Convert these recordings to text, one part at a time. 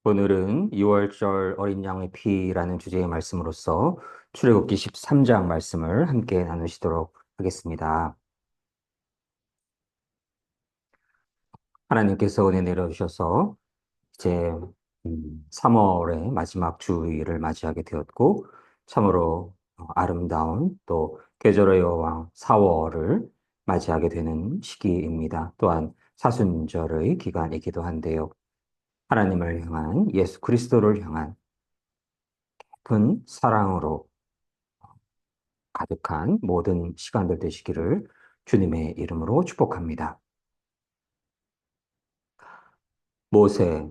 오늘은 6월절 어린 양의 피라는 주제의 말씀으로서 출애굽기 13장 말씀을 함께 나누시도록 하겠습니다. 하나님께서 은혜 내려주셔서 이제 3월의 마지막 주일을 맞이하게 되었고 참으로 아름다운 또 계절의 여왕 4월을 맞이하게 되는 시기입니다. 또한 사순절의 기간이기도 한데요. 하나님을 향한 예수 그리스도를 향한 깊은 사랑으로 가득한 모든 시간들 되시기를 주님의 이름으로 축복합니다. 모세,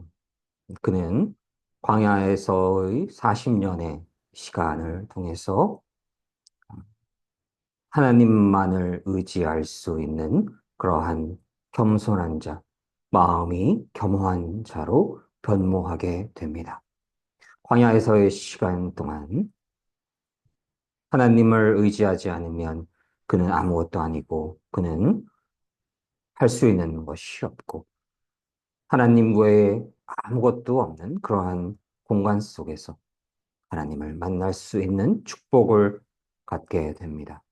그는 광야에서의 40년의 시간을 통해서 하나님만을 의지할 수 있는 그러한 겸손한 자, 마음이 겸허한 자로 변모하게 됩니다. 광야에서의 시간 동안 하나님을 의지하지 않으면 그는 아무것도 아니고 그는 할 수 있는 것이 없고 하나님 외에 아무것도 없는 그러한 공간 속에서 하나님을 만날 수 있는 축복을 갖게 됩니다.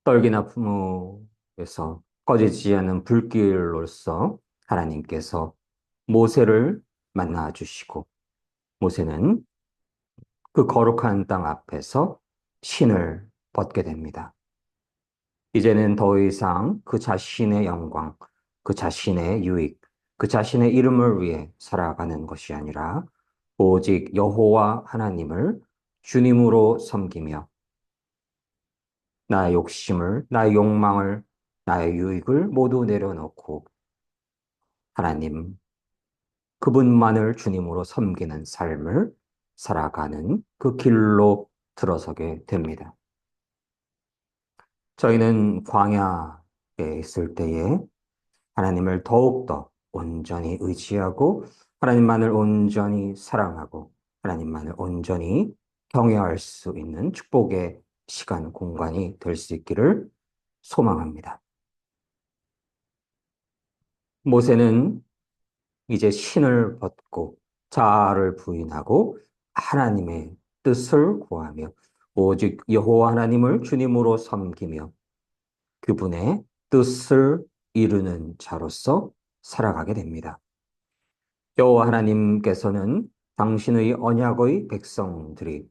떨기나 풀무에서 꺼지지 않는 불길로서 하나님께서 모세를 만나 주시고 모세는 그 거룩한 땅 앞에서 신을 벗게 됩니다. 이제는 더 이상 그 자신의 영광, 그 자신의 유익, 그 자신의 이름을 위해 살아가는 것이 아니라 오직 여호와 하나님을 주님으로 섬기며 나의 욕심을, 나의 욕망을, 나의 유익을 모두 내려놓고 하나님, 그분만을 주님으로 섬기는 삶을 살아가는 그 길로 들어서게 됩니다. 저희는 광야에 있을 때에 하나님을 더욱더 온전히 의지하고 하나님만을 온전히 사랑하고 하나님만을 온전히 경외할 수 있는 축복의 시간, 공간이 될 수 있기를 소망합니다. 모세는 이제 신을 벗고 자아를 부인하고 하나님의 뜻을 구하며 오직 여호와 하나님을 주님으로 섬기며 그분의 뜻을 이루는 자로서 살아가게 됩니다. 여호와 하나님께서는 당신의 언약의 백성들이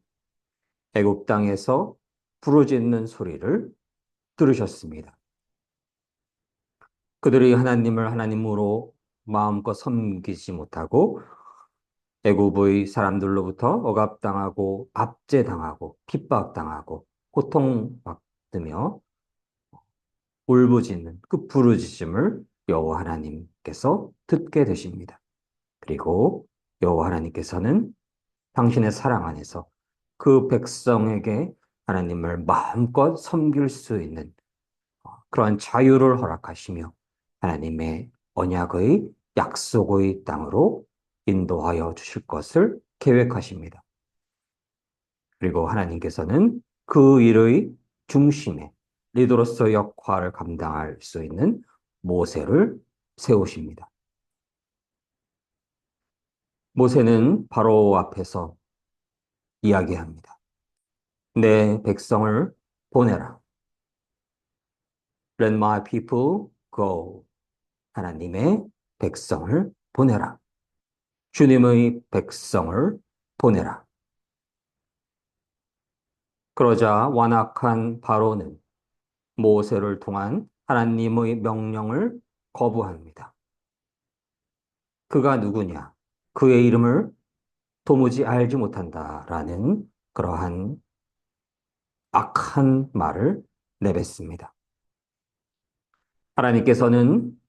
애굽 땅에서 부르짖는 소리를 들으셨습니다. 그들이 하나님을 하나님으로 마음껏 섬기지 못하고 애굽의 사람들로부터 억압당하고 압제당하고 핍박당하고 고통받으며 울부짖는 그 부르짖음을 여호와 하나님께서 듣게 되십니다. 그리고 여호와 하나님께서는 당신의 사랑 안에서 그 백성에게 하나님을 마음껏 섬길 수 있는 그러한 자유를 허락하시며 하나님의 언약의 약속의 땅으로 인도하여 주실 것을 계획하십니다. 그리고 하나님께서는 그 일의 중심에 리더로서 역할을 감당할 수 있는 모세를 세우십니다. 모세는 바로 앞에서 이야기합니다. 내 백성을 보내라. Let my people go. 하나님의 백성을 보내라. 주님의 백성을 보내라. 그러자 완악한 바로는 모세를 통한 하나님의 명령을 거부합니다. 그가 누구냐? 그의 이름을 도무지 알지 못한다라는 그러한 악한 말을 내뱉습니다. 하나님께서는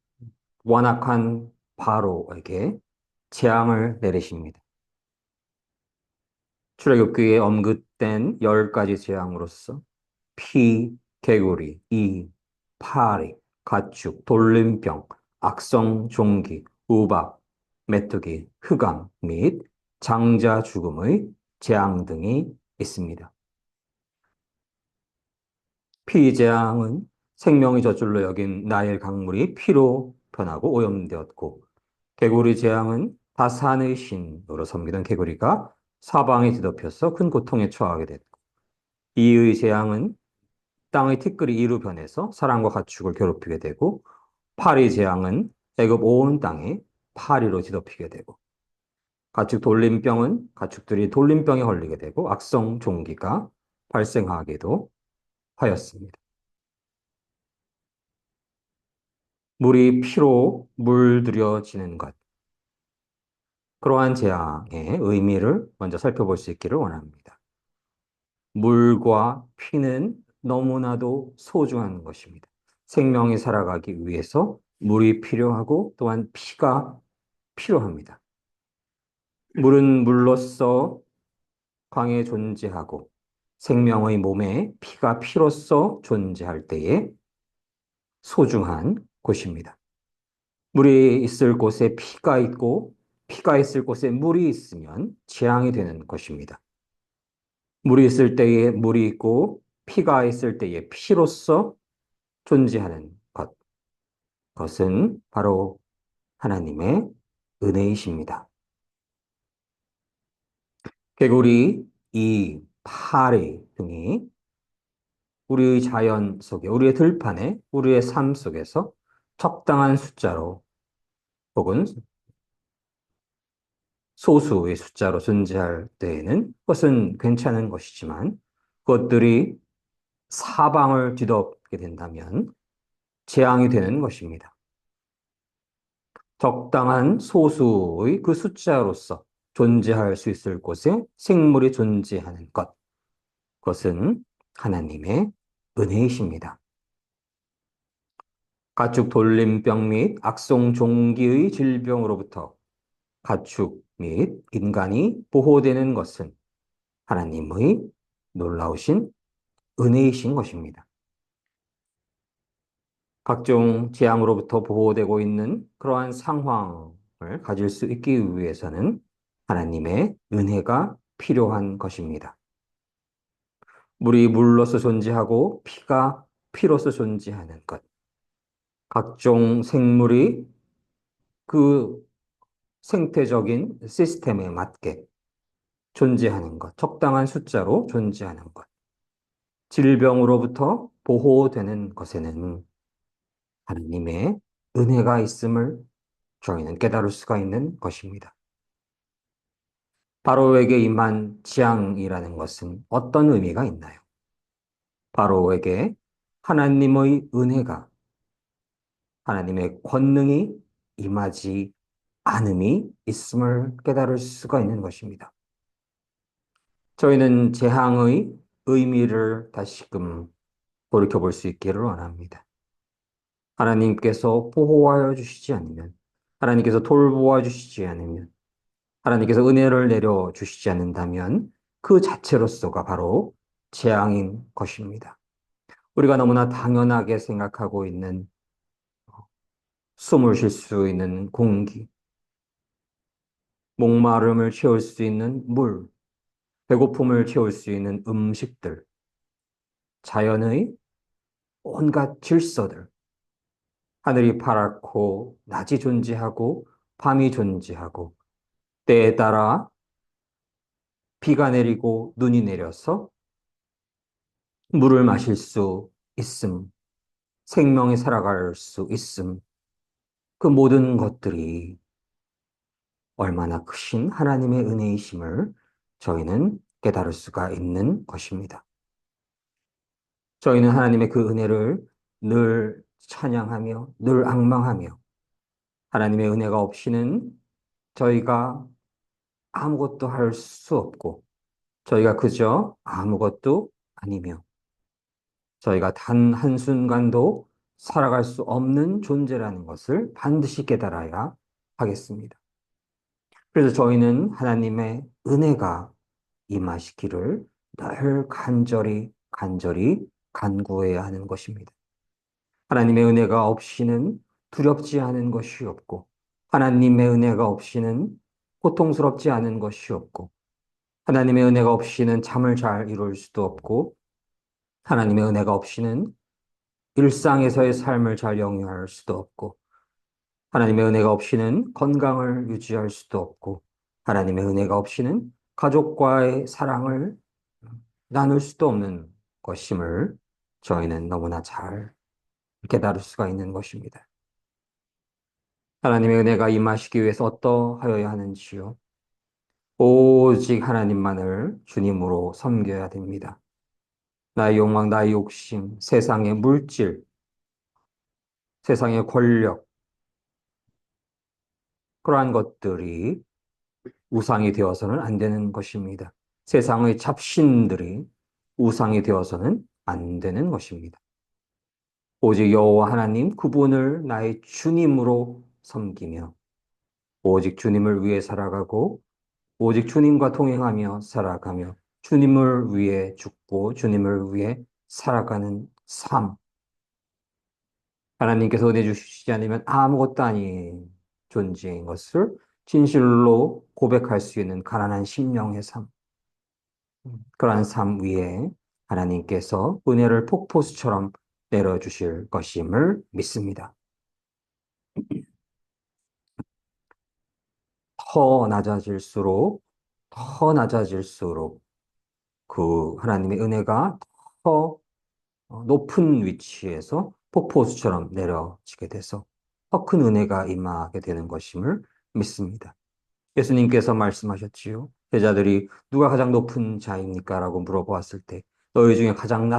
완악한 바로에게 재앙을 내리십니다. 출애굽기에 언급된 10가지 재앙으로서 피, 개구리, 이, 파리, 가축, 돌림병, 악성 종기, 우박, 메뚜기, 흑암 및 장자 죽음의 재앙 등이 있습니다. 피재앙은 생명의 젖줄로 여긴 나일 강물이 피로 변하고 오염되었고 개구리 재앙은 다산의 신으로 섬기던 개구리가 사방에 뒤덮여서 큰 고통에 처하게 됐고, 이의 재앙은 땅의 티끌이 이로 변해서 사람과 가축을 괴롭히게 되고, 파리 재앙은 애굽 온 땅에 파리로 뒤덮이게 되고, 가축 돌림병은 가축들이 돌림병에 걸리게 되고 악성 종기가 발생하기도 하였습니다. 물이 피로 물들여지는 것. 그러한 재앙의 의미를 먼저 살펴볼 수 있기를 원합니다. 물과 피는 너무나도 소중한 것입니다. 생명이 살아가기 위해서 물이 필요하고 또한 피가 필요합니다. 물은 물로서 강에 존재하고 생명의 몸에 피가 피로써 존재할 때에 소중한 곳입니다. 물이 있을 곳에 피가 있고 피가 있을 곳에 물이 있으면 재앙이 되는 것입니다. 물이 있을 때에 물이 있고 피가 있을 때에 피로써 존재하는 것. 그것은 바로 하나님의 은혜이십니다. 개구리, 이 파리 등이 우리의 자연 속에, 우리의 들판에, 우리의 삶 속에서 적당한 숫자로 혹은 소수의 숫자로 존재할 때에는 그것은 괜찮은 것이지만 그것들이 사방을 뒤덮게 된다면 재앙이 되는 것입니다. 적당한 소수의 그 숫자로서 존재할 수 있을 곳에 생물이 존재하는 것, 그것은 하나님의 은혜이십니다. 가축 돌림병 및 악성 종기의 질병으로부터 가축 및 인간이 보호되는 것은 하나님의 놀라우신 은혜이신 것입니다. 각종 재앙으로부터 보호되고 있는 그러한 상황을 가질 수 있기 위해서는 하나님의 은혜가 필요한 것입니다. 물이 물로서 존재하고 피가 피로서 존재하는 것. 각종 생물이 그 생태적인 시스템에 맞게 존재하는 것. 적당한 숫자로 존재하는 것. 질병으로부터 보호되는 것에는 하나님의 은혜가 있음을 저희는 깨달을 수가 있는 것입니다. 바로에게 임한 재앙이라는 것은 어떤 의미가 있나요? 바로에게 하나님의 은혜가, 하나님의 권능이 임하지 않음이 있음을 깨달을 수가 있는 것입니다. 저희는 재앙의 의미를 다시금 돌이켜볼 수 있기를 원합니다. 하나님께서 보호하여 주시지 않으면, 하나님께서 돌보아 주시지 않으면, 하나님께서 은혜를 내려 주시지 않는다면 그 자체로서가 바로 재앙인 것입니다. 우리가 너무나 당연하게 생각하고 있는 숨을 쉴 수 있는 공기, 목마름을 채울 수 있는 물, 배고픔을 채울 수 있는 음식들, 자연의 온갖 질서들, 하늘이 파랗고 낮이 존재하고 밤이 존재하고 때에 따라 비가 내리고 눈이 내려서 물을 마실 수 있음, 생명이 살아갈 수 있음, 그 모든 것들이 얼마나 크신 하나님의 은혜이심을 저희는 깨달을 수가 있는 것입니다. 저희는 하나님의 그 은혜를 늘 찬양하며 늘 앙망하며 하나님의 은혜가 없이는 저희가 아무것도 할 수 없고 저희가 그저 아무것도 아니며 저희가 단 한순간도 살아갈 수 없는 존재라는 것을 반드시 깨달아야 하겠습니다. 그래서 저희는 하나님의 은혜가 임하시기를 늘 간절히 간구해야 하는 것입니다. 하나님의 은혜가 없이는 두렵지 않은 것이 없고, 하나님의 은혜가 없이는 고통스럽지 않은 것이 없고, 하나님의 은혜가 없이는 잠을 잘 이룰 수도 없고, 하나님의 은혜가 없이는 일상에서의 삶을 잘 영위할 수도 없고, 하나님의 은혜가 없이는 건강을 유지할 수도 없고, 하나님의 은혜가 없이는 가족과의 사랑을 나눌 수도 없는 것임을 저희는 너무나 잘 깨달을 수가 있는 것입니다. 하나님의 은혜가 임하시기 위해서 어떠하여야 하는지요? 오직 하나님만을 주님으로 섬겨야 됩니다. 나의 욕망, 나의 욕심, 세상의 물질, 세상의 권력, 그러한 것들이 우상이 되어서는 안 되는 것입니다. 세상의 잡신들이 우상이 되어서는 안 되는 것입니다. 오직 여호와 하나님 그분을 나의 주님으로 섬기며 오직 주님을 위해 살아가고 오직 주님과 동행하며 살아가며 주님을 위해 죽고 주님을 위해 살아가는 삶. 하나님께서 은혜 주시지 않으면 아무것도 아닌 존재인 것을 진실로 고백할 수 있는 가난한 심령의 삶. 그러한 삶 위에 하나님께서 은혜를 폭포수처럼 내려주실 것임을 믿습니다. 더 낮아질수록, 더 낮아질수록 그 하나님의 은혜가 더 높은 위치에서 폭포수처럼 내려지게 돼서 더 큰 은혜가 임하게 되는 것임을 믿습니다. 예수님께서 말씀하셨지요. 제자들이 누가 가장 높은 자입니까? 라고 물어보았을 때 너희 중에 가장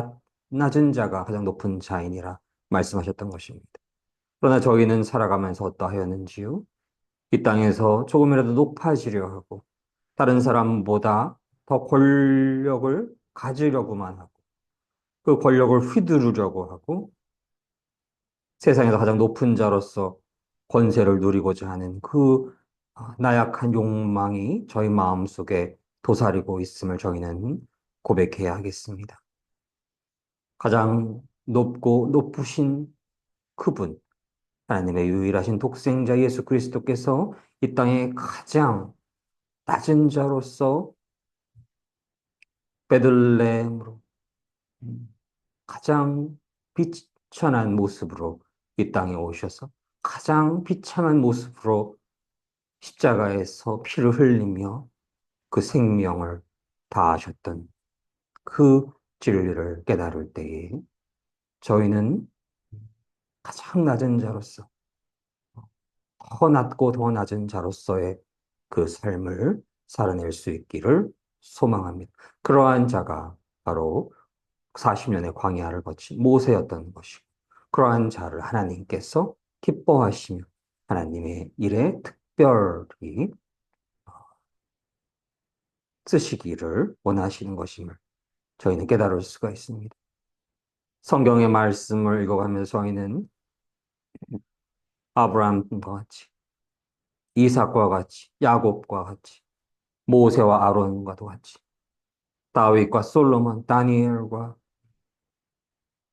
낮은 자가 가장 높은 자이니라 말씀하셨던 것입니다. 그러나 저희는 살아가면서 어떠하였는지요? 이 땅에서 조금이라도 높아지려 하고 다른 사람보다 더 권력을 가지려고만 하고 그 권력을 휘두르려고 하고 세상에서 가장 높은 자로서 권세를 누리고자 하는 그 나약한 욕망이 저희 마음속에 도사리고 있음을 저희는 고백해야 하겠습니다. 가장 높고 높으신 그분, 하나님의 유일하신 독생자 예수 그리스도께서 이 땅에 가장 낮은 자로서 베들레헴으로 가장 비천한 모습으로 이 땅에 오셔서 가장 비참한 모습으로 십자가에서 피를 흘리며 그 생명을 다하셨던 그 진리를 깨달을 때에 저희는 가장 낮은 자로서 더 낮고 더 낮은 자로서의 그 삶을 살아낼 수 있기를 소망합니다. 그러한 자가 바로 40년의 광야를 거친 모세였던 것이고 그러한 자를 하나님께서 기뻐하시며 하나님의 일에 특별히 쓰시기를 원하시는 것임을 저희는 깨달을 수가 있습니다. 성경의 말씀을 읽어가면서 저희는 아브라함과 같이, 이삭과 같이, 야곱과 같이, 모세와 아론과도 같이, 다윗과 솔로몬, 다니엘과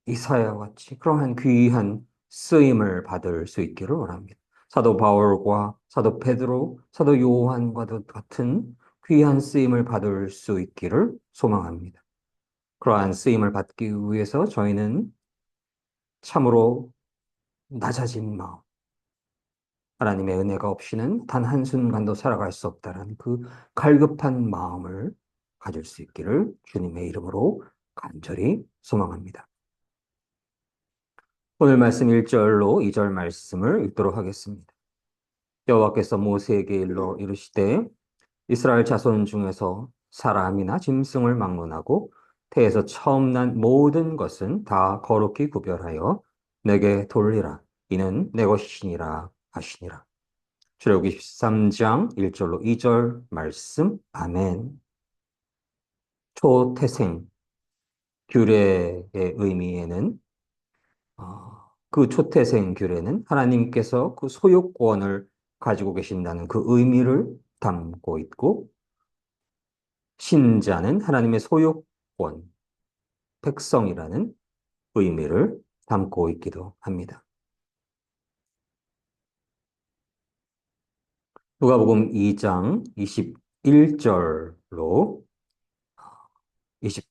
이사야와 같이 그러한 귀한 쓰임을 받을 수 있기를 원합니다. 사도 바울과 사도 베드로, 사도 요한과도 같은 귀한 쓰임을 받을 수 있기를 소망합니다. 그러한 쓰임을 받기 위해서 저희는 참으로 낮아진 마음, 하나님의 은혜가 없이는 단 한순간도 살아갈 수 없다는 그 갈급한 마음을 가질 수 있기를 주님의 이름으로 간절히 소망합니다. 오늘 말씀 1절로 2절 말씀을 읽도록 하겠습니다. 여호와께서 모세에게 일러 이르시되 이스라엘 자손 중에서 사람이나 짐승을 막론하고 태에서 처음 난 모든 것은 다 거룩히 구별하여 내게 돌리라. 이는 내 것이니라 하시니라. 출애굽기 13장 1절로 2절 말씀. 아멘. 초태생 규례의 의미에는 그 초태생 규례는 하나님께서 그 소유권을 가지고 계신다는 그 의미를 담고 있고 신자는 하나님의 소유권, 백성이라는 의미를 담고 있기도 합니다. 누가복음 2장 21절로 20,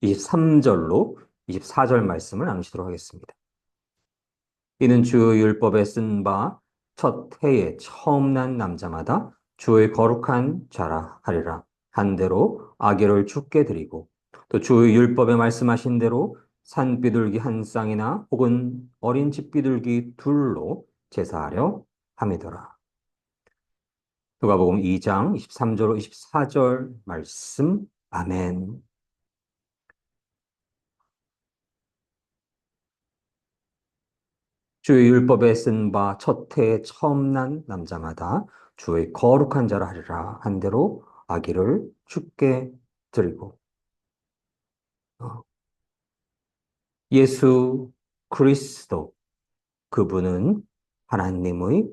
23절로 24절 말씀을 나누시도록 하겠습니다. 이는 주 율법에 쓴 바 첫 해에 처음 난 남자마다 주의 거룩한 자라 하리라 한 대로 아기를 죽게 드리고 또 주의 율법에 말씀하신 대로 산 비둘기 한 쌍이나 혹은 어린 집 비둘기 둘로 제사하려 함이더라. 누가복음 2장 23절로 24절 말씀. 아멘. 주의 율법에 쓴 바 첫 해에 처음 난 남자마다 주의 거룩한 자라 하리라 한 대로 아기를 죽게 드리고 어, 예수 그리스도 그분은 하나님의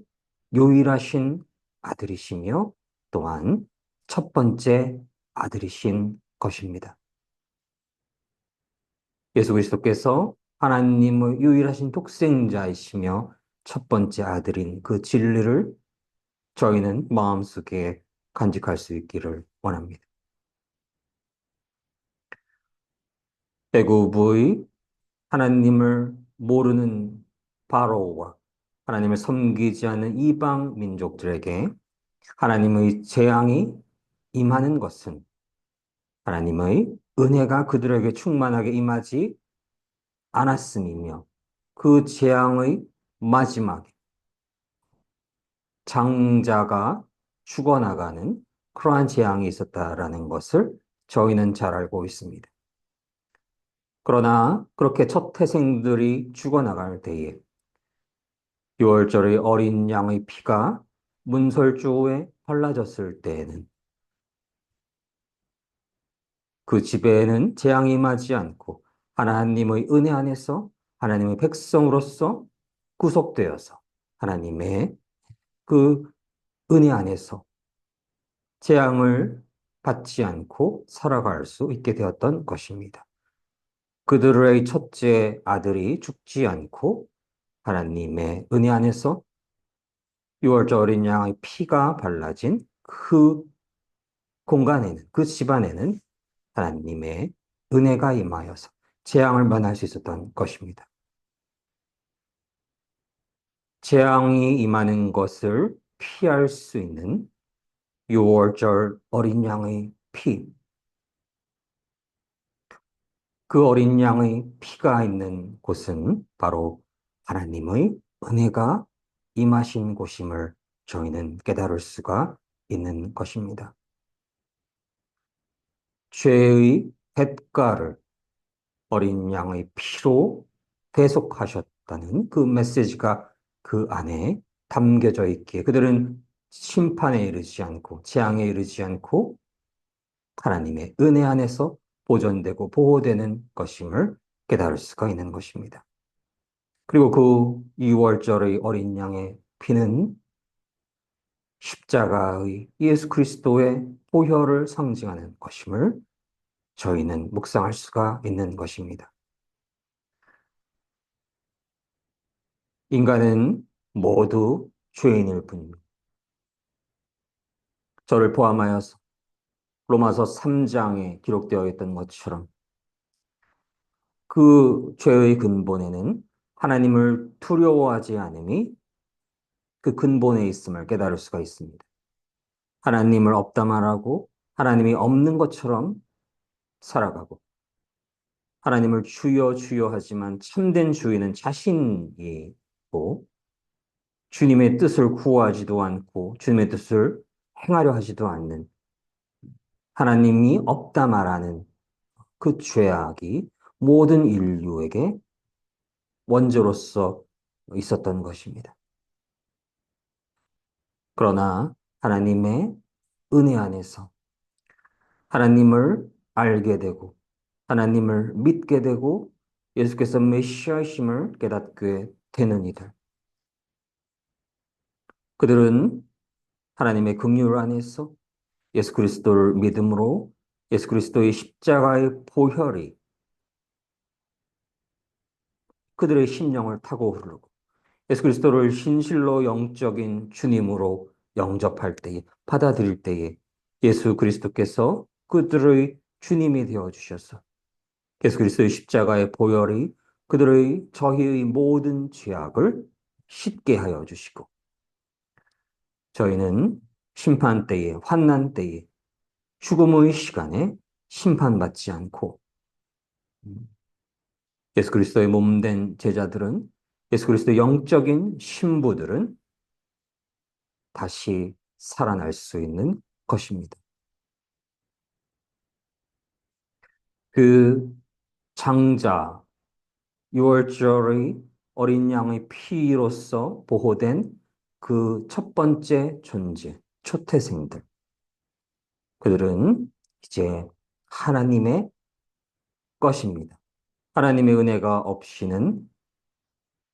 유일하신 아들이시며 또한 첫 번째 아들이신 것입니다. 예수 그리스도께서 하나님의 유일하신 독생자이시며 첫 번째 아들인 그 진리를 저희는 마음속에 간직할 수 있기를 원합니다. 애굽의 하나님을 모르는 바로와 하나님을 섬기지 않는 이방 민족들에게 하나님의 재앙이 임하는 것은 하나님의 은혜가 그들에게 충만하게 임하지 않았음이며 그 재앙의 마지막에 장자가 죽어나가는 그러한 재앙이 있었다라는 것을 저희는 잘 알고 있습니다. 그러나 그렇게 첫 태생들이 죽어나갈 때에 6월절의 어린 양의 피가 문설주에 발라졌을 때에는 그 집에는 재앙이 임하지 않고 하나님의 은혜 안에서 하나님의 백성으로서 구속되어서 하나님의 그 은혜 안에서 재앙을 받지 않고 살아갈 수 있게 되었던 것입니다. 그들의 첫째 아들이 죽지 않고 하나님의 은혜 안에서 6월절 어린 양의 피가 발라진 그 공간에는, 그 집안에는 하나님의 은혜가 임하여서 재앙을 면할 수 있었던 것입니다. 재앙이 임하는 것을 피할 수 있는 6월절 어린 양의 피, 그 어린 양의 피가 있는 곳은 바로 하나님의 은혜가 임하신 곳임을 저희는 깨달을 수가 있는 것입니다. 죄의 대가를 어린 양의 피로 대속하셨다는 그 메시지가 그 안에 담겨져 있기에 그들은 심판에 이르지 않고 재앙에 이르지 않고 하나님의 은혜 안에서 보존되고 보호되는 것임을 깨달을 수가 있는 것입니다. 그리고 그 2월절의 어린 양의 피는 십자가의 예수 그리스도의 보혈을 상징하는 것임을 저희는 묵상할 수가 있는 것입니다. 인간은 모두 죄인일 뿐입니다. 저를 포함하여서 로마서 3장에 기록되어 있던 것처럼 그 죄의 근본에는 하나님을 두려워하지 않음이 그 근본에 있음을 깨달을 수가 있습니다. 하나님을 없다 말하고 하나님이 없는 것처럼 살아가고 하나님을 주여 주여 하지만 참된 주인은 자신이고 주님의 뜻을 구하지도 않고 주님의 뜻을 행하려 하지도 않는 하나님이 없다 말하는 그 죄악이 모든 인류에게 원죄로서 있었던 것입니다. 그러나 하나님의 은혜 안에서 하나님을 알게 되고 하나님을 믿게 되고 예수께서 메시아이심을 깨닫게 되는 이들. 그들은 하나님의 긍휼 안에서 예수 그리스도를 믿음으로 예수 그리스도의 십자가의 보혈이 그들의 심령을 타고 흐르고 예수 그리스도를 신실로 영적인 주님으로 영접할 때에 받아들일 때에 예수 그리스도께서 그들의 주님이 되어 주셔서 예수 그리스도의 십자가의 보혈이 저희의 모든 죄악을 씻게 하여 주시고, 저희는 심판 때에, 환난 때에, 죽음의 시간에 심판받지 않고, 음, 예수 그리스도의 몸된 제자들은, 예수 그리스도의 영적인 신부들은 다시 살아날 수 있는 것입니다. 그 장자, 유월절의 어린 양의 피로써 보호된 그 첫 번째 존재, 초태생들. 그들은 이제 하나님의 것입니다. 하나님의 은혜가 없이는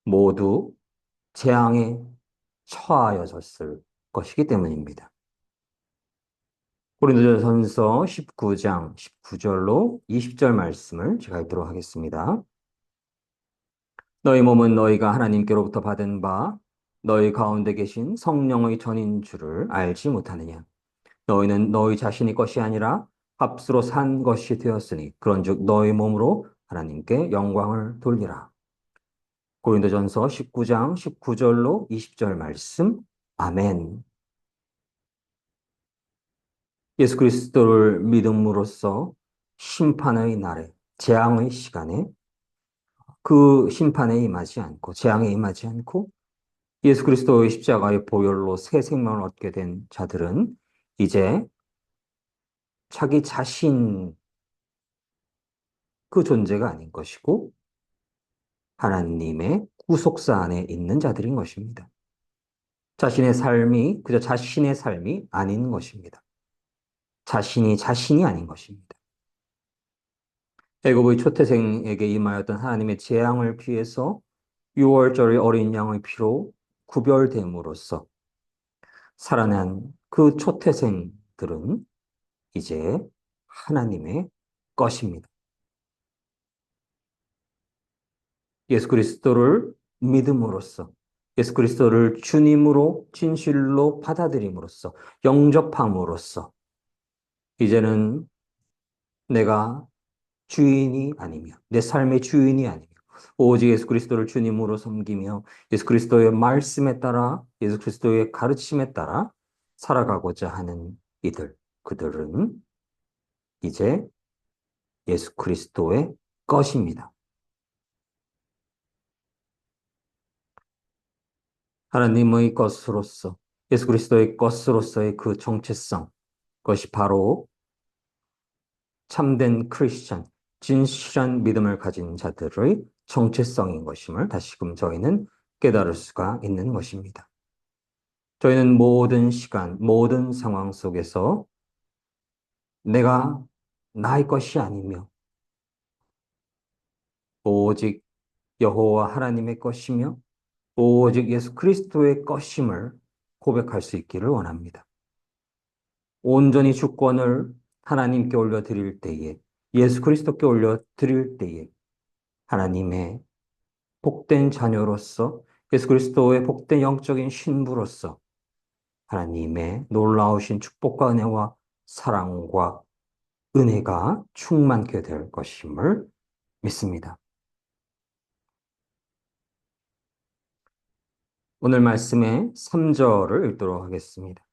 모두 재앙에 처하여졌을 것이기 때문입니다. 고린도전서 19장 19절로 20절 말씀을 제가 읽도록 하겠습니다. 너희 몸은 너희가 하나님께로부터 받은 바 너희 가운데 계신 성령의 전인 줄을 알지 못하느냐. 너희는 너희 자신의 것이 아니라 값으로 산 것이 되었으니 그런즉 너희 몸으로 하나님께 영광을 돌리라. 고린도전서 19장 19절로 20절 말씀. 아멘. 예수 그리스도를 믿음으로써 심판의 날에, 재앙의 시간에 그 심판에 임하지 않고, 재앙에 임하지 않고, 예수 그리스도의 십자가의 보혈로 새 생명을 얻게 된 자들은 이제 자기 자신 그 존재가 아닌 것이고, 하나님의 구속사 안에 있는 자들인 것입니다. 자신의 삶이 그저 자신의 삶이 아닌 것입니다. 자신이 아닌 것입니다. 애굽의 초태생에게 임하였던 하나님의 재앙을 피해서 6월절의 어린 양의 피로 구별됨으로써 살아난 그 초태생들은 이제 하나님의 것입니다. 예수 그리스도를 믿음으로써 예수 그리스도를 주님으로 진실로 받아들임으로써 영접함으로써 이제는 내가 주인이 아니며 내 삶의 주인이 아니며 오직 예수 그리스도를 주님으로 섬기며 예수 그리스도의 말씀에 따라 예수 그리스도의 가르침에 따라 살아가고자 하는 그들은 이제 예수 그리스도의 것입니다. 하나님의 것으로서 예수 그리스도의 것으로서의 그 정체성, 그것이 바로 참된 크리스천, 진실한 믿음을 가진 자들의 정체성인 것임을 다시금 저희는 깨달을 수가 있는 것입니다. 저희는 모든 시간, 모든 상황 속에서 내가 나의 것이 아니며 오직 여호와 하나님의 것이며 오직 예수 그리스도의 것임을 고백할 수 있기를 원합니다. 온전히 주권을 하나님께 올려드릴 때에, 예수 그리스도께 올려드릴 때에 하나님의 복된 자녀로서 예수 그리스도의 복된 영적인 신부로서 하나님의 놀라우신 축복과 은혜와 사랑과 은혜가 충만케 될 것임을 믿습니다. 오늘 말씀의 3절을 읽도록 하겠습니다.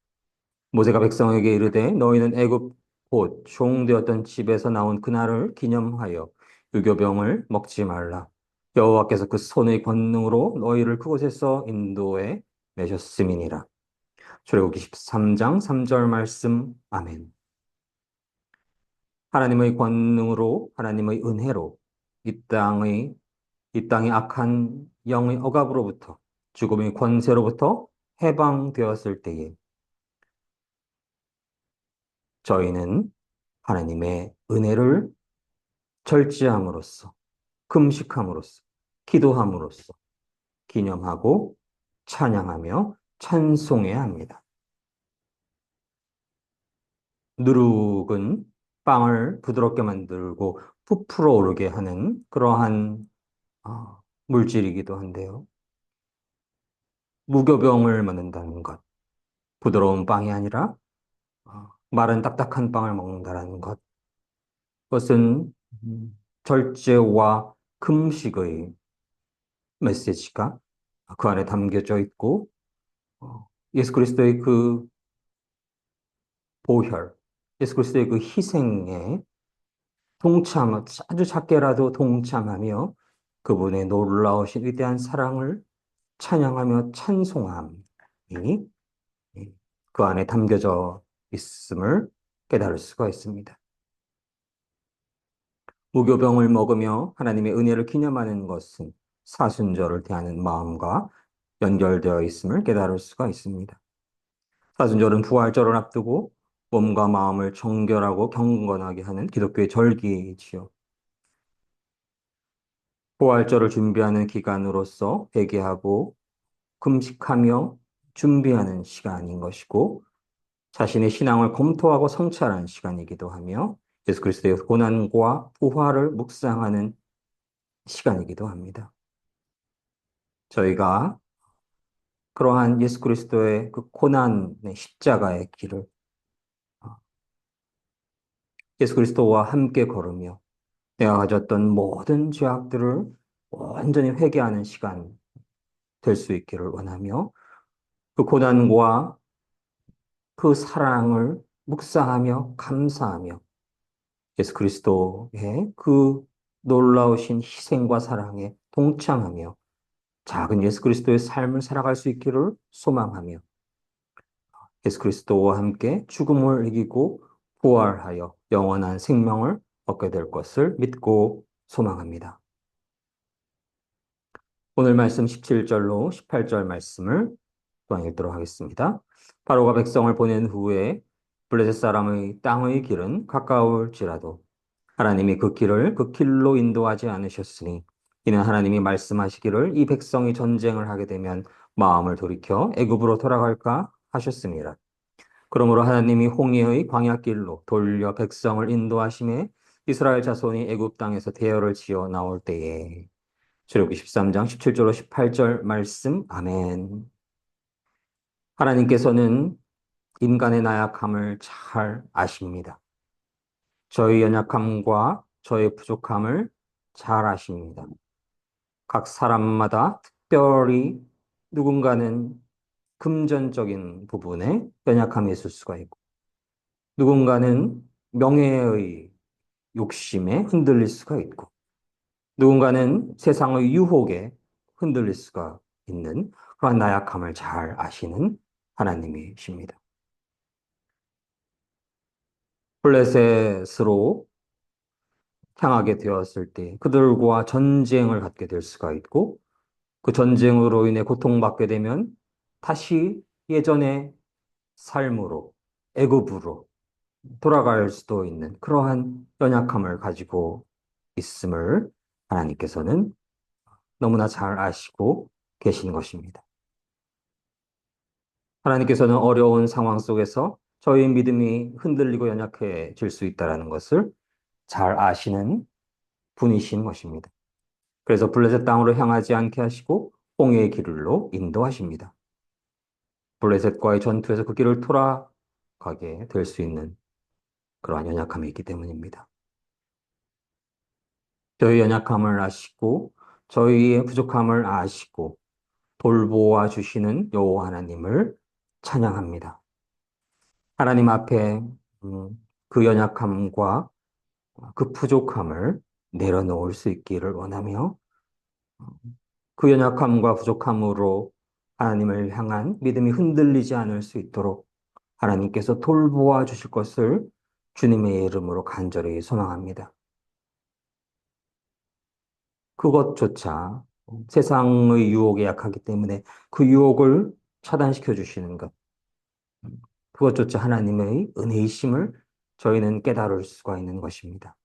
모세가 백성에게 이르되 너희는 애굽 곧 종되었던 집에서 나온 그날을 기념하여 유교병을 먹지 말라. 여호와께서 그 손의 권능으로 너희를 그곳에서 인도해 내셨음이니라. 출애굽기 13장 3절 말씀. 아멘. 하나님의 권능으로 하나님의 은혜로 이 땅의 이 땅의 악한 영의 억압으로부터 죽음의 권세로부터 해방되었을 때에 저희는 하나님의 은혜를 절제함으로써 금식함으로써 기도함으로써 기념하고 찬양하며 찬송해야 합니다. 누룩은 빵을 부드럽게 만들고 부풀어 오르게 하는 그러한 물질이기도 한데요. 무교병을 만든다는 것, 부드러운 빵이 아니라 마른 딱딱한 빵을 먹는다는 것, 그것은 절제와 금식의 메시지가 그 안에 담겨져 있고, 예수 그리스도의 그 보혈, 예수 그리스도의 그 희생에 아주 작게라도 동참하며 그분의 놀라우신 위대한 사랑을 찬양하며 찬송함이 그 안에 담겨져 있음을 깨달을 수가 있습니다. 무교병을 먹으며 하나님의 은혜를 기념하는 것은 사순절을 대하는 마음과 연결되어 있음을 깨달을 수가 있습니다. 사순절은 부활절을 앞두고 몸과 마음을 정결하고 경건하게 하는 기독교의 절기이지요. 부활절을 준비하는 기간으로서 회개하고 금식하며 준비하는 시간인 것이고 자신의 신앙을 검토하고 성찰하는 시간이기도 하며 예수 그리스도의 고난과 부활을 묵상하는 시간이기도 합니다. 저희가 그러한 예수 그리스도의 그 고난의 십자가의 길을 예수 그리스도와 함께 걸으며 내가 가졌던 모든 죄악들을 온전히 회개하는 시간 될 수 있기를 원하며 그 고난과 그 사랑을 묵상하며 감사하며 예수 그리스도의 그 놀라우신 희생과 사랑에 동참하며 작은 예수 그리스도의 삶을 살아갈 수 있기를 소망하며 예수 그리스도와 함께 죽음을 이기고 부활하여 영원한 생명을 얻게 될 것을 믿고 소망합니다. 오늘 말씀 17절로 18절 말씀을 또한 읽도록 하겠습니다. 바로가 백성을 보낸 후에 블레셋 사람의 땅의 길은 가까울지라도 하나님이 그 길을 그 길로 인도하지 않으셨으니 이는 하나님이 말씀하시기를 이 백성이 전쟁을 하게 되면 마음을 돌이켜 애굽으로 돌아갈까 하셨습니다. 그러므로 하나님이 홍해의 광야길로 돌려 백성을 인도하심에 이스라엘 자손이 애굽 땅에서 대열을 지어 나올 때에 출애굽기 13장 17절로 18절 말씀 아멘. 하나님께서는 인간의 나약함을 잘 아십니다. 저희 연약함과 저의 부족함을 잘 아십니다. 각 사람마다 특별히 누군가는 금전적인 부분에 연약함이 있을 수가 있고, 누군가는 명예의 욕심에 흔들릴 수가 있고, 누군가는 세상의 유혹에 흔들릴 수가 있는 그러한 나약함을 잘 아시는 하나님이십니다. 블레셋으로 향하게 되었을 때 그들과 전쟁을 갖게 될 수가 있고 그 전쟁으로 인해 고통받게 되면 다시 예전의 삶으로 애굽으로 돌아갈 수도 있는 그러한 연약함을 가지고 있음을 하나님께서는 너무나 잘 아시고 계신 것입니다. 하나님께서는 어려운 상황 속에서 저희 믿음이 흔들리고 연약해질 수 있다는 것을 잘 아시는 분이신 것입니다. 그래서 블레셋 땅으로 향하지 않게 하시고 홍해의 길로 인도하십니다. 블레셋과의 전투에서 그 길을 돌아가게 될 수 있는 그러한 연약함이 있기 때문입니다. 저희 연약함을 아시고 저희의 부족함을 아시고 돌보아 주시는 여호와 하나님을 찬양합니다. 하나님 앞에 그 연약함과 그 부족함을 내려놓을 수 있기를 원하며 그 연약함과 부족함으로 하나님을 향한 믿음이 흔들리지 않을 수 있도록 하나님께서 돌보아 주실 것을 주님의 이름으로 간절히 소망합니다. 그것조차 세상의 유혹에 약하기 때문에 그 유혹을 차단시켜 주시는 것, 그것조차 하나님의 은혜이심을 저희는 깨달을 수가 있는 것입니다.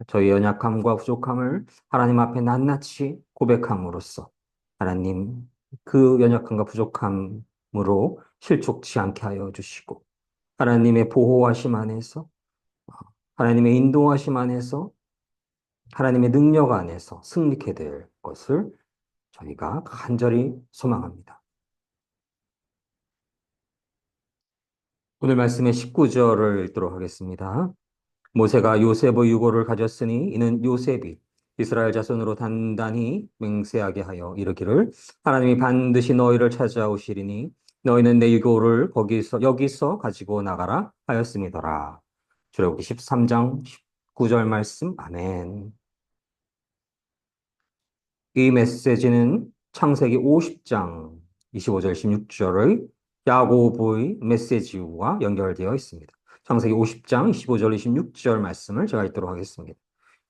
저희 연약함과 부족함을 하나님 앞에 낱낱이 고백함으로써 하나님 그 연약함과 부족함으로 실족치 않게 하여 주시고 하나님의 보호하심 안에서 하나님의 인도하심 안에서 하나님의 능력 안에서 승리케 될 것을 저희가 간절히 소망합니다. 오늘 말씀의 19절을 읽도록 하겠습니다. 모세가 요셉의 유고를 가졌으니 이는 요셉이 이스라엘 자손으로 단단히 맹세하게 하여 이르기를 하나님이 반드시 너희를 찾아오시리니 너희는 내 유고를 여기서 가지고 나가라 하였음이더라. 출애굽기 13장 19절 말씀. 아멘. 이 메시지는 창세기 50장 25절 16절의 야고보의 메시지와 연결되어 있습니다. 창세기 50장 25절 26절 말씀을 제가 읽도록 하겠습니다.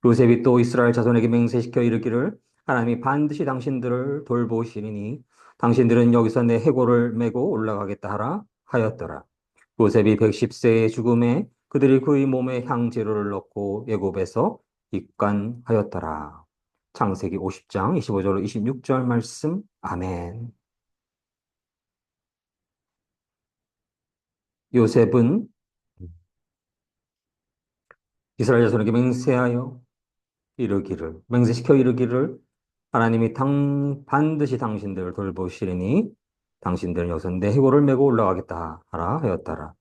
요셉이 또 이스라엘 자손에게 맹세시켜 이르기를 하나님이 반드시 당신들을 돌보시리니 당신들은 여기서 내 해골을 메고 올라가겠다 하라 하였더라. 요셉이 110세의 죽음에 그들이 그의 몸에 향재료를 넣고 애굽에서 입관하였더라. 창세기 50장 25절로 26절 말씀. 아멘. 요셉은 이스라엘 자손에게 맹세시켜 이르기를 하나님이 반드시 당신들을 돌보시리니 당신들은 여기서 내 해골을 메고 올라가겠다 하라 하였더라.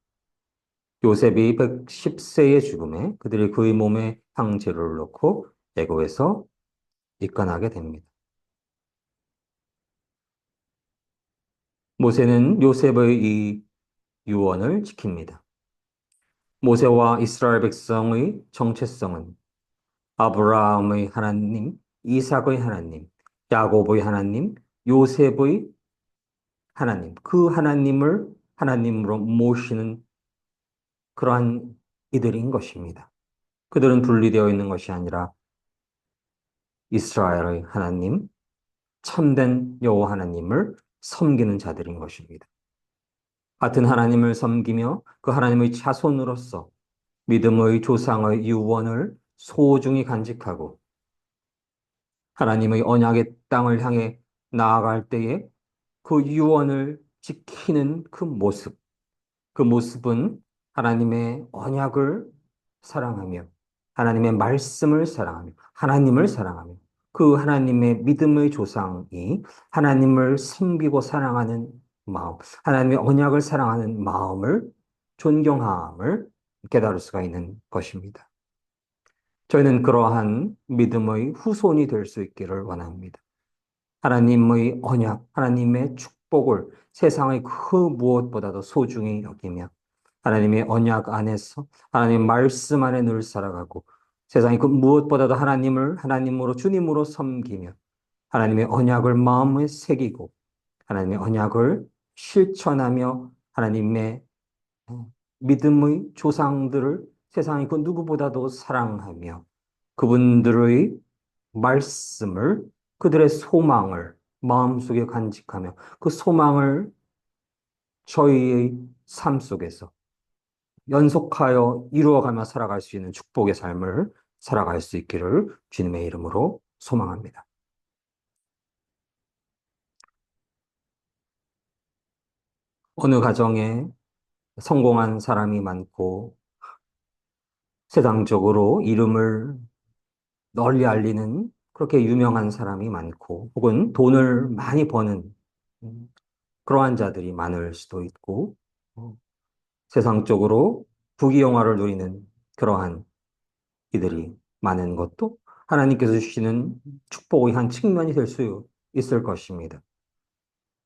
요셉이 110세의 죽음에 그들이 그의 몸에 향재료를 넣고 애굽에서 입관하게 됩니다. 모세는 요셉의 이 유언을 지킵니다. 모세와 이스라엘 백성의 정체성은 아브라함의 하나님, 이삭의 하나님, 야곱의 하나님, 요셉의 하나님, 그 하나님을 하나님으로 모시는 그러한 이들인 것입니다. 그들은 분리되어 있는 것이 아니라 이스라엘의 하나님, 참된 여호와 하나님을 섬기는 자들인 것입니다. 같은 하나님을 섬기며 그 하나님의 자손으로서 믿음의 조상의 유언을 소중히 간직하고 하나님의 언약의 땅을 향해 나아갈 때에 그 유언을 지키는 그 모습은 하나님의 언약을 사랑하며 하나님의 말씀을 사랑하며 하나님을 사랑하며 그 하나님의 믿음의 조상이 하나님을 섬기고 사랑하는 마음, 하나님의 언약을 사랑하는 마음을 존경함을 깨달을 수가 있는 것입니다. 저희는 그러한 믿음의 후손이 될 수 있기를 원합니다. 하나님의 언약, 하나님의 축복을 세상의 그 무엇보다도 소중히 여기며 하나님의 언약 안에서 하나님의 말씀 안에 늘 살아가고 세상의 그 무엇보다도 하나님을 하나님으로 주님으로 섬기며 하나님의 언약을 마음에 새기고 하나님의 언약을 실천하며 하나님의 믿음의 조상들을 세상의 그 누구보다도 사랑하며 그분들의 말씀을 그들의 소망을 마음속에 간직하며 그 소망을 저희의 삶 속에서 연속하여 이루어가며 살아갈 수 있는 축복의 삶을 살아갈 수 있기를 주님의 이름으로 소망합니다. 어느 가정에 성공한 사람이 많고 세상적으로 이름을 널리 알리는 그렇게 유명한 사람이 많고 혹은 돈을 많이 버는 음, 그러한 자들이 많을 수도 있고 어, 세상적으로 부귀영화를 누리는 그러한 이들이 많은 것도 하나님께서 주시는 축복의 한 측면이 될 수 있을 것입니다.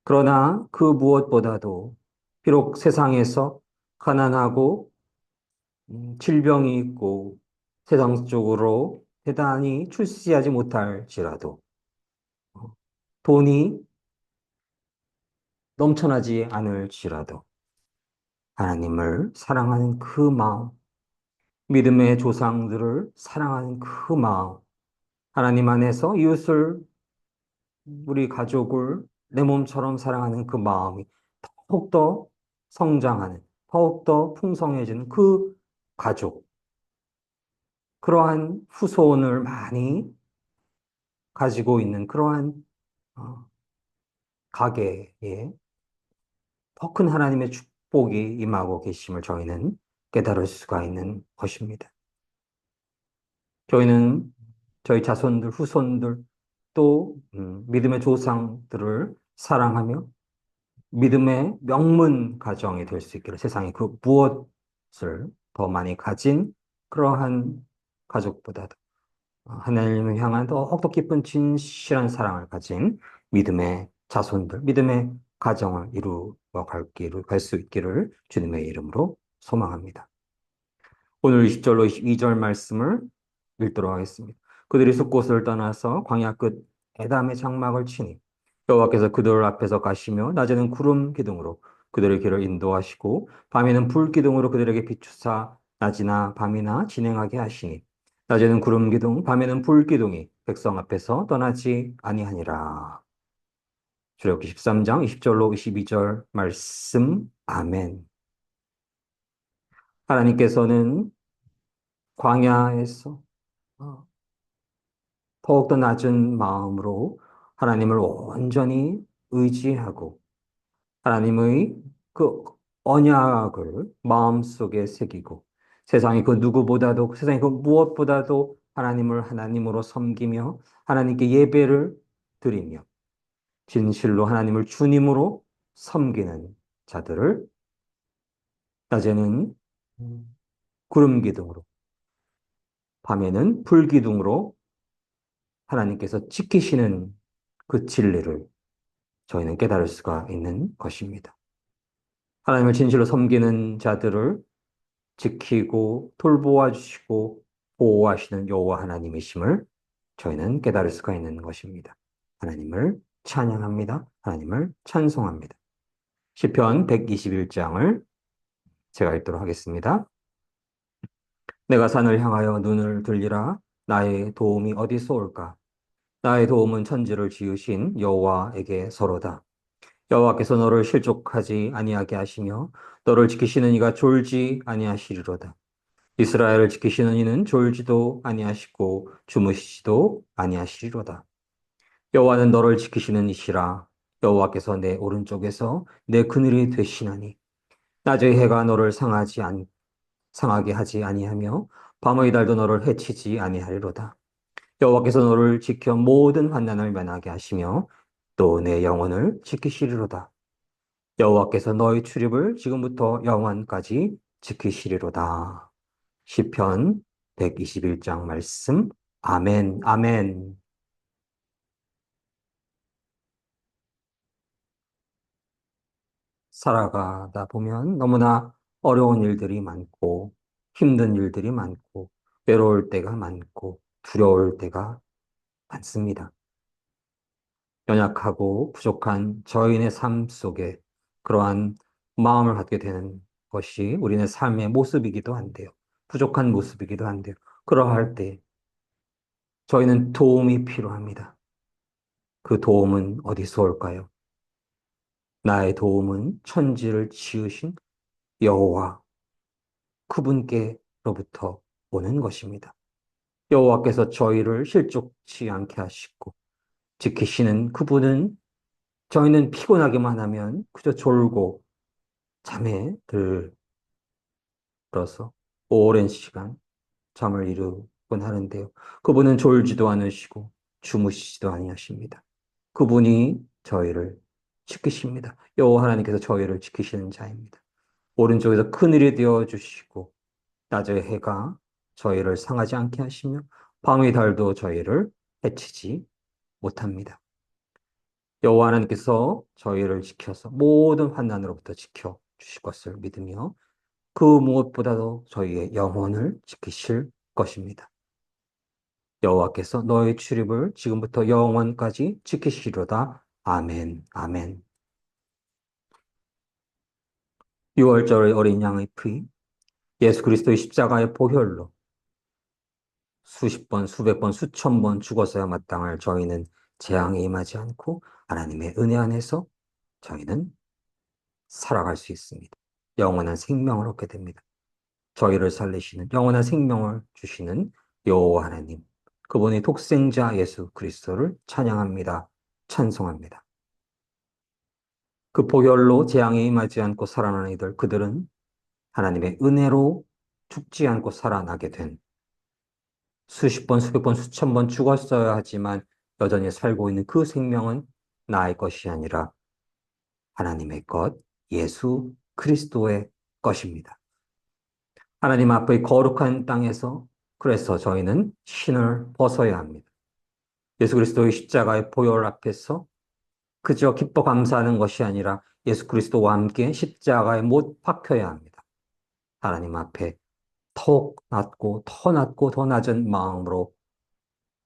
그러나 그 무엇보다도 비록 세상에서 가난하고 질병이 있고 세상적으로 대단히 출세하지 못할지라도 돈이 넘쳐나지 않을지라도 하나님을 사랑하는 그 마음, 믿음의 조상들을 사랑하는 그 마음, 하나님 안에서 이웃을, 우리 가족을 내 몸처럼 사랑하는 그 마음이 더욱더 성장하는, 더욱더 풍성해지는 그 가족, 그러한 후손을 많이 가지고 있는 그러한 어, 가게에 더 큰 하나님의 축복이 임하고 계심을 저희는 깨달을 수가 있는 것입니다. 저희는 저희 자손들, 후손들, 또 믿음의 조상들을 사랑하며 믿음의 명문 가정이 될 수 있기를 세상에 그 무엇을 더 많이 가진 그러한 가족보다도 하나님을 향한 더욱더 깊은 진실한 사랑을 가진 믿음의 자손들, 믿음의 가정을 갈 수 있기를 주님의 이름으로 소망합니다. 오늘 20절로 22절 말씀을 읽도록 하겠습니다. 그들이 숲곳을 떠나서 광야 끝 에담의 장막을 치니 여호와께서 그들 앞에서 가시며 낮에는 구름 기둥으로 그들의 길을 인도하시고 밤에는 불 기둥으로 그들에게 비추사 낮이나 밤이나 진행하게 하시니 낮에는 구름 기둥 밤에는 불 기둥이 백성 앞에서 떠나지 아니하니라. 출애굽기 13장 20절로 22절 말씀 아멘. 하나님께서는 광야에서 어, 더욱더 낮은 마음으로 하나님을 온전히 의지하고 하나님의 그 언약을 마음속에 새기고 세상이 그 무엇보다도 하나님을 하나님으로 섬기며 하나님께 예배를 드리며 진실로 하나님을 주님으로 섬기는 자들을 낮에는 구름 기둥으로 밤에는 불 기둥으로 하나님께서 지키시는 그 진리를 저희는 깨달을 수가 있는 것입니다. 하나님을 진실로 섬기는 자들을 지키고 돌보아 주시고 보호하시는 여호와 하나님이심을 저희는 깨달을 수가 있는 것입니다. 하나님을 찬양합니다. 하나님을 찬송합니다. 시편 121장을 제가 읽도록 하겠습니다. 내가 산을 향하여 눈을 들리라. 나의 도움이 어디서 올까? 나의 도움은 천지를 지으신 여호와에게 서로다. 여호와께서 너를 실족하지 아니하게 하시며 너를 지키시는 이가 졸지 아니하시리로다. 이스라엘을 지키시는 이는 졸지도 아니하시고 주무시지도 아니하시리로다. 여호와는 너를 지키시는 이시라. 여호와께서 내 오른쪽에서 내 그늘이 되시나니 낮의 해가 너를 상하게 하지 아니하며 밤의 달도 너를 해치지 아니하리로다. 여호와께서 너를 지켜 모든 환난을 면하게 하시며 또 내 영혼을 지키시리로다. 여호와께서 너의 출입을 지금부터 영원까지 지키시리로다. 시편 121장 말씀. 아멘, 아멘. 살아가다 보면 너무나 어려운 일들이 많고 힘든 일들이 많고 외로울 때가 많고 두려울 때가 많습니다. 연약하고 부족한 저인의 삶 속에 그러한 마음을 갖게 되는 것이 우리네 삶의 모습이기도 한데요. 부족한 모습이기도 한데요. 그러할 때 저희는 도움이 필요합니다. 그 도움은 어디서 올까요? 나의 도움은 천지를 지으신 여호와 그분께로부터 오는 것입니다. 여호와께서 저희를 실족치 않게 하시고 지키시는 그분은 저희는 피곤하기만 하면 그저 졸고 잠에 들어서 오랜 시간 잠을 이루곤 하는데요. 그분은 졸지도 않으시고 주무시지도 아니하십니다. 그분이 저희를 지키십니다. 여호와 하나님께서 저희를 지키시는 자입니다. 오른쪽에서 그늘이 되어 주시고 낮의 해가 저희를 상하지 않게 하시며 밤의 달도 저희를 해치지 못합니다. 여호와 하나님께서 저희를 지켜서 모든 환난으로부터 지켜 주실 것을 믿으며 그 무엇보다도 저희의 영혼을 지키실 것입니다. 여호와께서 너의 출입을 지금부터 영원까지 지키시리로다. 아멘, 아멘. 6월절의 어린 양의 피, 예수 그리스도의 십자가의 보혈로 수십 번, 수백 번, 수천 번 죽었어야 마땅할 저희는 재앙에 임하지 않고 하나님의 은혜 안에서 저희는 살아갈 수 있습니다. 영원한 생명을 얻게 됩니다. 저희를 살리시는 영원한 생명을 주시는 여호와 하나님, 그분의 독생자 예수 그리스도를 찬양합니다. 찬송합니다. 그 보혈로 재앙에 임하지 않고 살아나는 이들, 그들은 하나님의 은혜로 죽지 않고 살아나게 된 수십 번, 수백 번, 수천 번 죽었어야 하지만 여전히 살고 있는 그 생명은 나의 것이 아니라 하나님의 것, 예수 그리스도의 것입니다. 하나님 앞의 거룩한 땅에서 그래서 저희는 신을 벗어야 합니다. 예수 그리스도의 십자가의 보혈 앞에서 그저 기뻐 감사하는 것이 아니라 예수 그리스도와 함께 십자가에 못 박혀야 합니다. 하나님 앞에 더욱 낮고 더 낮고 더 낮은 마음으로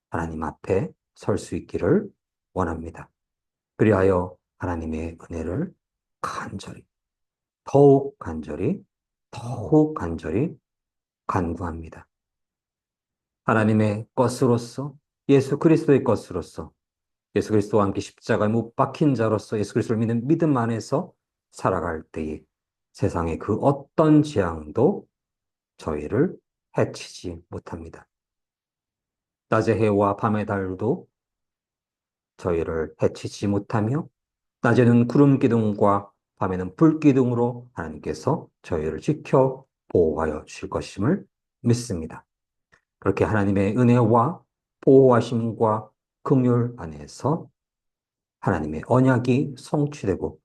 하나님 앞에 설 수 있기를 원합니다. 그리하여 하나님의 은혜를 간절히, 더욱 간절히, 더욱 간절히 간구합니다. 하나님의 것으로서, 예수 그리스도의 것으로서, 예수 그리스도와 함께 십자가에 못 박힌 자로서 예수 그리스도를 믿는 믿음 안에서 살아갈 때에 세상의 그 어떤 재앙도 저희를 해치지 못합니다. 낮의 해와 밤의 달도 저희를 해치지 못하며 낮에는 구름 기둥과 밤에는 불 기둥으로 하나님께서 저희를 지켜 보호하여 주실 것임을 믿습니다. 그렇게 하나님의 은혜와 보호하심과 긍휼 안에서 하나님의 언약이 성취되고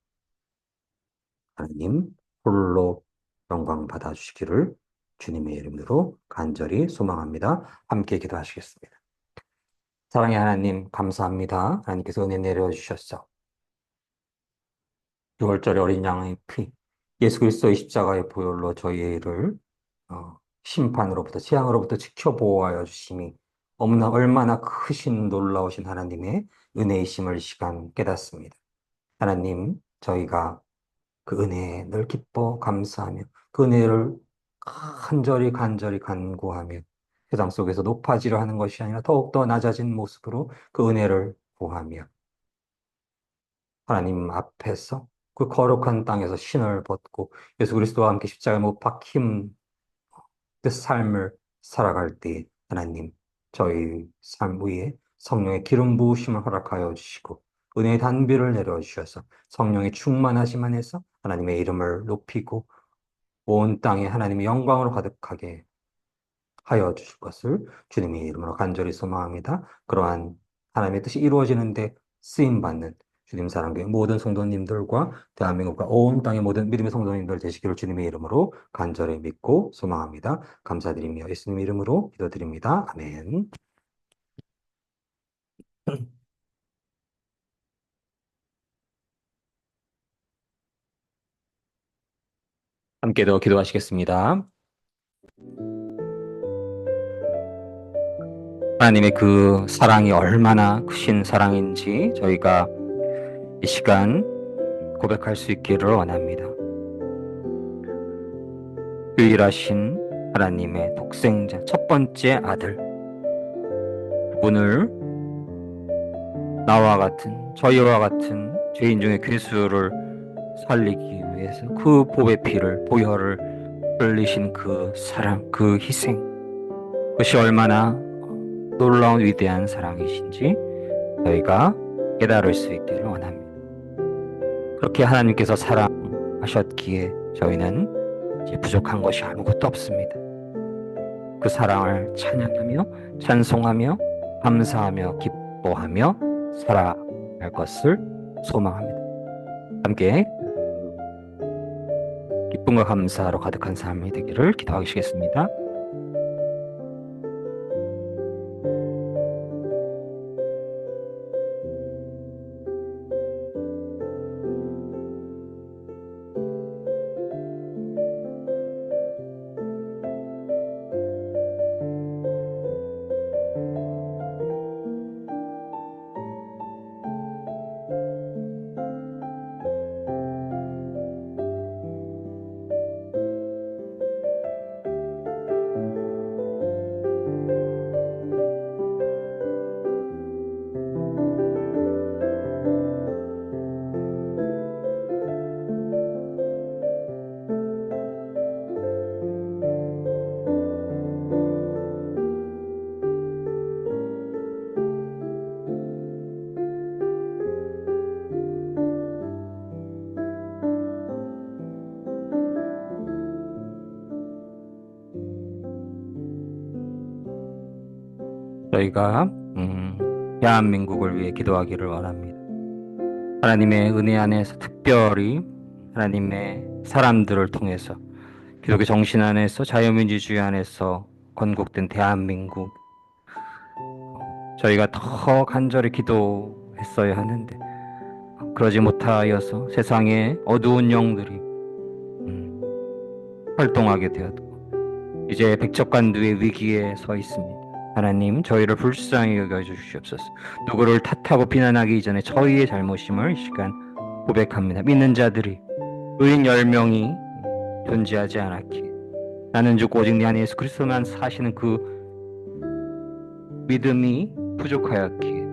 하나님 홀로 영광 받아주시기를 주님의 이름으로 간절히 소망합니다. 함께 기도하시겠습니다. 사랑의 하나님 감사합니다. 하나님께서 은혜 내려주셨어. 6월절의 어린 양의 피, 예수 그리스도의 십자가의 보혈로 저희를 심판으로부터 재앙으로부터 지켜 보호하여 주심이 얼마나 크신 놀라우신 하나님의 은혜이심을 이 시간 깨닫습니다. 하나님, 저희가 그 은혜에 늘 기뻐 감사하며 그 은혜를 간절히 간절히 간구하며 세상 속에서 높아지려 하는 것이 아니라 더욱더 낮아진 모습으로 그 은혜를 구하며 하나님 앞에서 그 거룩한 땅에서 신을 벗고 예수 그리스도와 함께 십자가에 못 박힘 그 삶을 살아갈 때 하나님 저희 삶 위에 성령의 기름 부으심을 허락하여 주시고 은혜의 단비를 내려 주셔서 성령의 충만하심 안에서 하나님의 이름을 높이고 온 땅에 하나님의 영광으로 가득하게 하여 주실 것을 주님의 이름으로 간절히 소망합니다. 그러한 하나님의 뜻이 이루어지는데 쓰임받는 주님 사랑교회 모든 성도님들과 대한민국과 온 땅의 모든 믿음의 성도님들 되시기를 주님의 이름으로 간절히 믿고 소망합니다. 감사드리며 예수님의 이름으로 기도드립니다. 아멘. 함께도 기도하시겠습니다. 하나님의 그 사랑이 얼마나 크신 사랑인지 저희가 이 시간 고백할 수 있기를 원합니다. 유일하신 하나님의 독생자 첫 번째 아들 그분을 나와 같은 저희와 같은 죄인 중에 괴수를 살리기 위해서 그 보배 피를 보혈을 흘리신 그 사랑 그 희생 그것이 얼마나 놀라운 위대한 사랑이신지 저희가 깨달을 수 있기를 원합니다. 그렇게 하나님께서 사랑하셨기에 저희는 이제 부족한 것이 아무것도 없습니다. 그 사랑을 찬양하며 찬송하며 감사하며 기뻐하며 살아갈 것을 소망합니다. 함께 기쁨과 감사로 가득한 삶이 되기를 기도하시겠습니다. 저희가 대한민국을 위해 기도하기를 원합니다. 하나님의 은혜 안에서 특별히 하나님의 사람들을 통해서 기독교 정신 안에서 자유민주주의 안에서 건국된 대한민국, 저희가 더 간절히 기도했어야 하는데 그러지 못하여서 세상에 어두운 영들이 활동하게 되었고 이제 백척간두의 위기에 서 있습니다. 하나님, 저희를 불쌍히 여겨 주시옵소서. 누구를 탓하고 비난하기 이전에 저희의 잘못임을 이 시간 고백합니다. 믿는 자들이 의인 10명이 존재하지 않았기에, 나는 즉 오직 내 안에 예수 그리스도만 사시는 그 믿음이 부족하였기에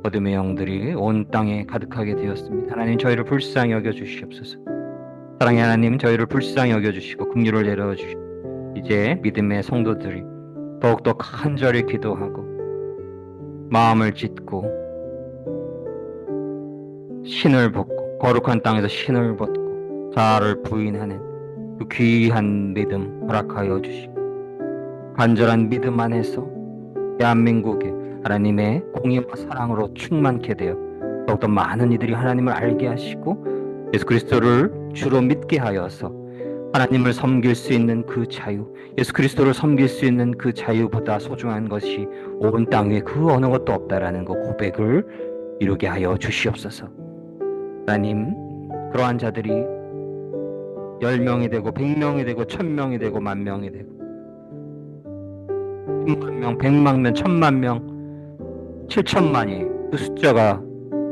어둠의 영들이 온 땅에 가득하게 되었습니다. 하나님, 저희를 불쌍히 여겨 주시옵소서. 사랑의 하나님, 저희를 불쌍히 여겨 주시고 긍휼을 내려 주시고 이제 믿음의 성도들이 더욱더 간절히 기도하고 마음을 찢고 신을 벗고 거룩한 땅에서 신을 벗고 자아를 부인하는 그 귀한 믿음 허락하여 주시고 간절한 믿음 안에서 대한민국에 하나님의 공의와 사랑으로 충만케 되어 더욱더 많은 이들이 하나님을 알게 하시고 예수 그리스도를 주로 믿게 하여서 하나님을 섬길 수 있는 그 자유, 예수 그리스도를 섬길 수 있는 그 자유보다 소중한 것이 온 땅 위에 그 어느 것도 없다라는 그 고백을 이루게 하여 주시옵소서. 하나님, 그러한 자들이 10명이 되고 100명이 되고 1000명이 되고 10,000명이 되고 10만 명, 100만 명, 1000만 명, 7천만이 그 숫자가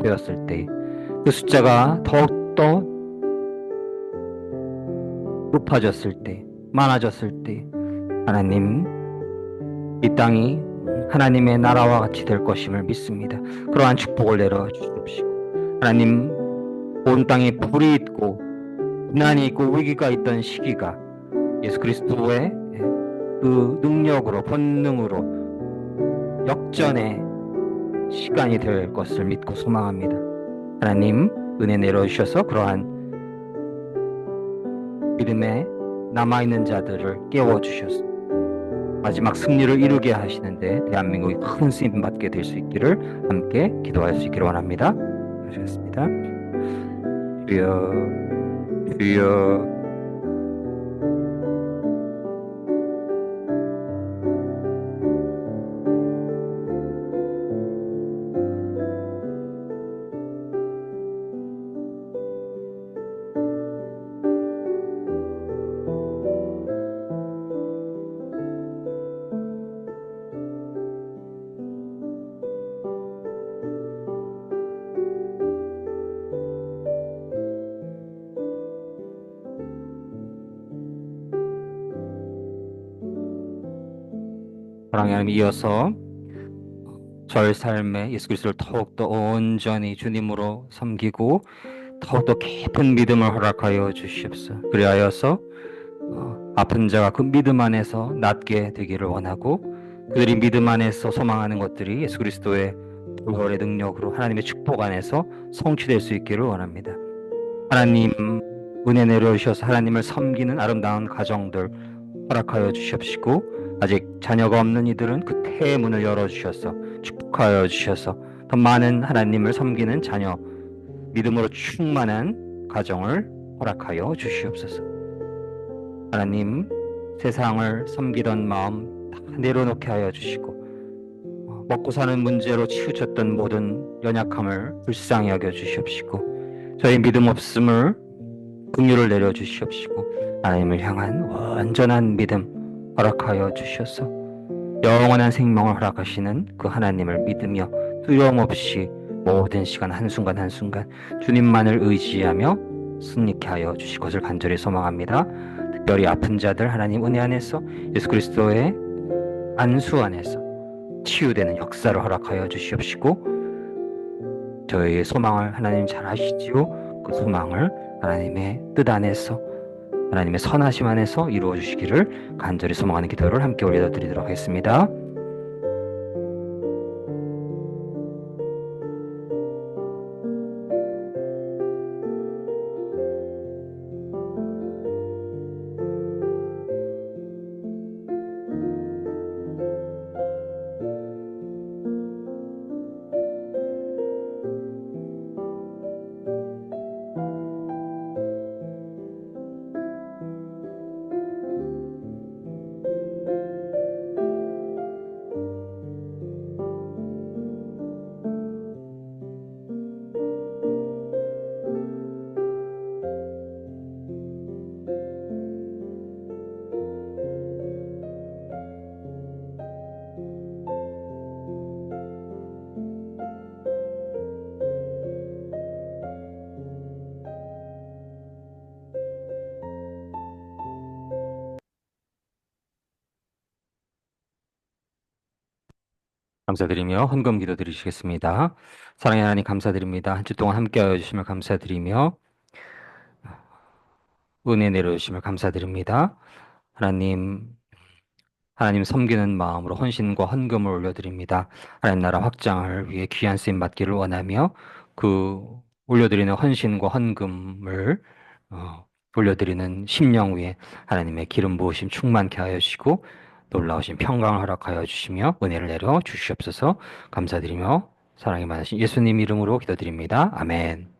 되었을 때 그 숫자가 더욱더 높아졌을 때, 많아졌을 때 하나님, 이 땅이 하나님의 나라와 같이 될 것임을 믿습니다. 그러한 축복을 내려 주십시오. 하나님, 온 땅에 불이 있고 고난이 있고 위기가 있던 시기가 예수 그리스도의 그 능력으로, 본능으로 역전의 시간이 될 것을 믿고 소망합니다. 하나님, 은혜 내려주셔서 그러한 믿음에 남아있는 자들을 깨워주셔서 마지막 승리를 이루게 하시는데 대한민국이 큰 쓰임 받게 될 수 있기를 함께 기도할 수 있기를 원합니다. 하셨습니다. 주여, 주여. 사랑의 하나님, 이어서 저의 삶에 예수 그리스도를 더욱더 온전히 주님으로 섬기고 더욱더 깊은 믿음을 허락하여 주시옵소서. 그리하여서 아픈 자가 그 믿음 안에서 낫게 되기를 원하고 그들이 믿음 안에서 소망하는 것들이 예수 그리스도의 부활의 능력으로 하나님의 축복 안에서 성취될 수 있기를 원합니다. 하나님, 은혜 내려주셔서 하나님을 섬기는 아름다운 가정들 허락하여 주시옵시고 아직 자녀가 없는 이들은 그 태의 문을 열어주셔서 축복하여 주셔서 더 많은 하나님을 섬기는 자녀, 믿음으로 충만한 가정을 허락하여 주시옵소서. 하나님, 세상을 섬기던 마음 다 내려놓게 하여 주시고 먹고 사는 문제로 치우쳤던 모든 연약함을 불쌍히 여겨 주시옵시고 저희 믿음 없음을 긍휼을 내려 주시옵시고 하나님을 향한 완전한 믿음 허락하여 주셔서 영원한 생명을 허락하시는 그 하나님을 믿으며 두려움 없이 모든 시간 한순간 한순간 주님만을 의지하며 승리케 하여 주실 것을 간절히 소망합니다. 특별히 아픈 자들 하나님 은혜 안에서 예수 그리스도의 안수 안에서 치유되는 역사를 허락하여 주시옵시고 저희의 소망을 하나님 잘 아시지요. 그 소망을 하나님의 뜻 안에서 하나님의 선하심 안에서 이루어 주시기를 간절히 소망하는 기도를 함께 올려드리도록 하겠습니다. 감사드리며 헌금 기도 드리시겠습니다. 사랑의 하나님 감사드립니다. 한 주 동안 함께하여 주심을 감사드리며 은혜 내려주심을 감사드립니다. 하나님, 하나님 섬기는 마음으로 헌신과 헌금을 올려드립니다. 하나님 나라 확장을 위해 귀한 쓰임 받기를 원하며 그 올려드리는 헌신과 헌금을 올려드리는 심령 위에 하나님의 기름 부으심 충만케 하여 주시고 놀라우신 평강을 허락하여 주시며 은혜를 내려 주시옵소서. 감사드리며 사랑이 많으신 예수님 이름으로 기도드립니다. 아멘.